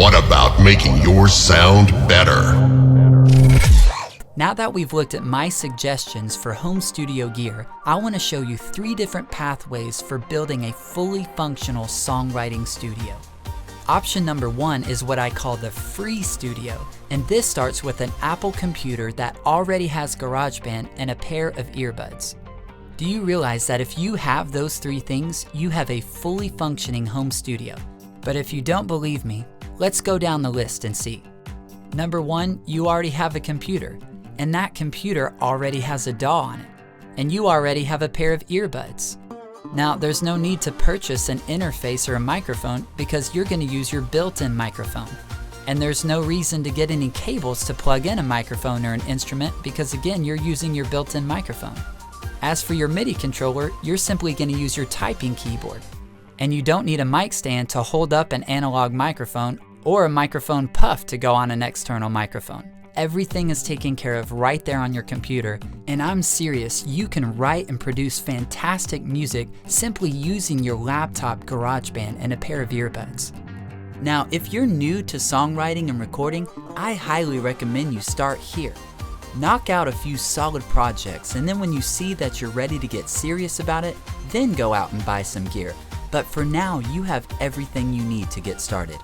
What about making yours sound better? Now that we've looked at my suggestions for home studio gear, I want to show you 3 different pathways for building a fully functional songwriting studio. Option number 1 is what I call the free studio, and this starts with an Apple computer that already has GarageBand and a pair of earbuds. Do you realize that if you have those 3 things, you have a fully functioning home studio? But if you don't believe me, let's go down the list and see. Number 1, you already have a computer, and that computer already has a DAW on it, and you already have a pair of earbuds. Now, there's no need to purchase an interface or a microphone because you're going to use your built-in microphone. And there's no reason to get any cables to plug in a microphone or an instrument because again, you're using your built-in microphone. As for your MIDI controller, you're simply going to use your typing keyboard. And you don't need a mic stand to hold up an analog microphone or a microphone puff to go on an external microphone. Everything is taken care of right there on your computer, and I'm serious, you can write and produce fantastic music simply using your laptop GarageBand and a pair of earbuds. Now, if you're new to songwriting and recording, I highly recommend you start here. Knock out a few solid projects, and then when you see that you're ready to get serious about it, then go out and buy some gear. But for now, you have everything you need to get started.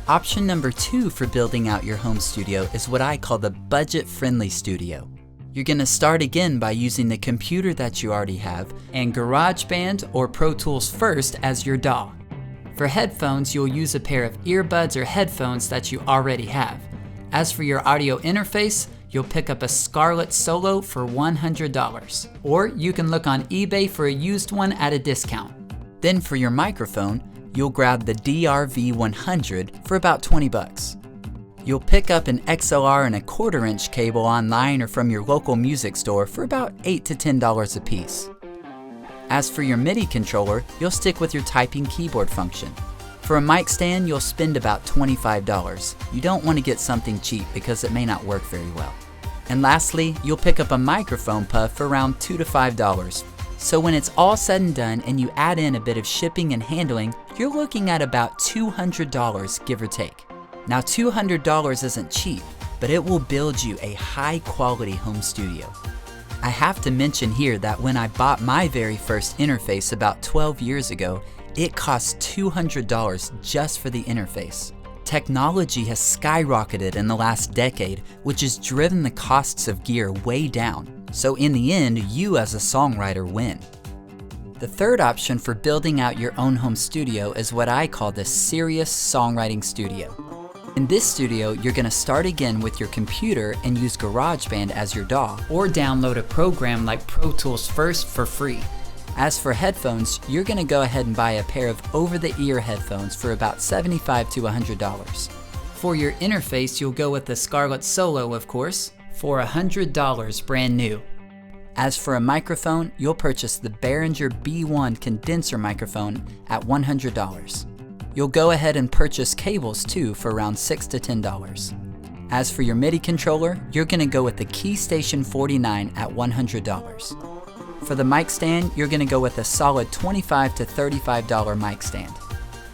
Option number 2 for building out your home studio is what I call the budget-friendly studio. You're going to start again by using the computer that you already have and GarageBand or Pro Tools first as your DAW. For headphones, you'll use a pair of earbuds or headphones that you already have. As for your audio interface, you'll pick up a Scarlett Solo for $100, or you can look on eBay for a used one at a discount. Then for your microphone, you'll grab the DRV100 for about 20 bucks. You'll pick up an XLR and a 1/4 inch cable online or from your local music store for about $8 to $10 a piece. As for your MIDI controller, you'll stick with your typing keyboard function. For a mic stand, you'll spend about $25. You don't want to get something cheap because it may not work very well. And lastly, you'll pick up a microphone puff for around $2 to $5. So when it's all said and done and you add in a bit of shipping and handling, you're looking at about $200, give or take. Now $200 isn't cheap, but it will build you a high quality home studio. I have to mention here that when I bought my very first interface about 12 years ago, it cost $200 just for the interface. Technology has skyrocketed in the last decade, which has driven the costs of gear way down. So in the end, you as a songwriter win. The third option for building out your own home studio is what I call the serious songwriting studio. In this studio, you're going to start again with your computer and use GarageBand as your DAW, or download a program like Pro Tools first for free. As for headphones, you're going to go ahead and buy a pair of over-the-ear headphones for about $75 to $100. For your interface, you'll go with the Scarlett Solo, of course, for $100 brand new. As for a microphone, you'll purchase the Behringer B1 condenser microphone at $100. You'll go ahead and purchase cables too for around $6 to $10. As for your MIDI controller, you're going to go with the KeyStation 49 at $100. For the mic stand, you're going to go with a solid $25 to $35 mic stand.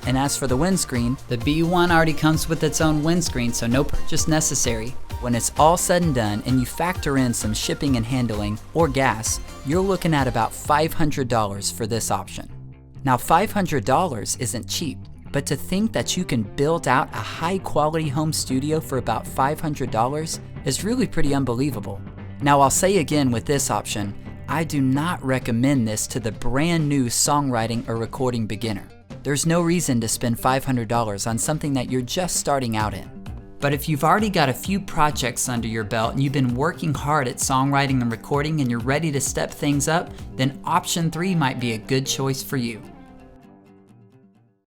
And as for the windscreen, the B1 already comes with its own windscreen, so no purchase necessary. When it's all said and done and you factor in some shipping and handling or gas, you're looking at about $500 for this option. Now $500 isn't cheap, but to think that you can build out a high quality home studio for about $500 is really pretty unbelievable. Now I'll say again with this option, I do not recommend this to the brand new songwriting or recording beginner. There's no reason to spend $500 on something that you're just starting out in. But if you've already got a few projects under your belt and you've been working hard at songwriting and recording and you're ready to step things up, then option 3 might be a good choice for you.